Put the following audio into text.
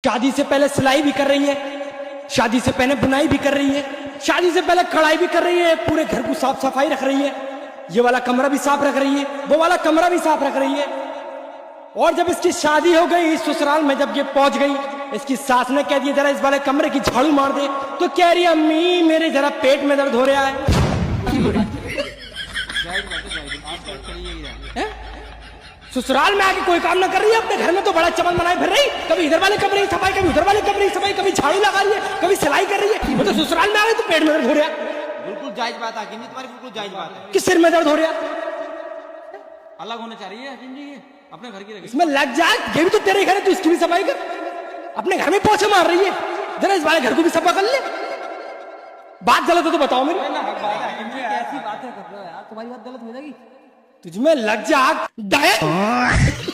शादी से पहले सिलाई भी कर रही है, शादी से पहले बुनाई भी कर रही है, शादी से पहले कढ़ाई भी कर रही है, पूरे घर को साफ सफाई रख रही है, ये वाला कमरा भी साफ रख रही है, वो वाला कमरा भी साफ रख रही है। और जब इसकी शादी हो गई, ससुराल में जब ये पहुंच गई, इसकी सास ने कह दिया जरा इस वाले कमरे की झाड़ू मार दे, तो कह रही अम्मी मेरे जरा पेट में दर्द हो रहा है। ससुराल में आके कोई काम ना कर रही है, अपने घर में तो बड़ा चमन बनाए फिर रही, कभी इधर वाले कमरे की सफाई, कभी उधर वाले कमरे की सफाई, कभी झाड़ू लगा रही है, कभी सिलाई कर रही है। वो तो ससुराल में आ गई तो पेट में दर्द हो रहा है। बिल्कुल जायज बात है हकीम जी, तुम्हारी बिल्कुल जायज बात है। किस सिर में दर्द हो रहा है? अलग होना चाह रही है हकीम जी, ये अपने घर की रखी। इसमें लग जाए, ये भी तो तेरे घर है, तू इसकी भी सफाई कर। अपने घर में पोछे मार रही है, जरा इस वाले घर को भी सफा कर ले। बात गलत हो तो बताओ मेरी। कैसी बातें कर रहे हो यार, तुम्हारी बात गलत हो जाएगी। तुझमें लग जा डायरेक्ट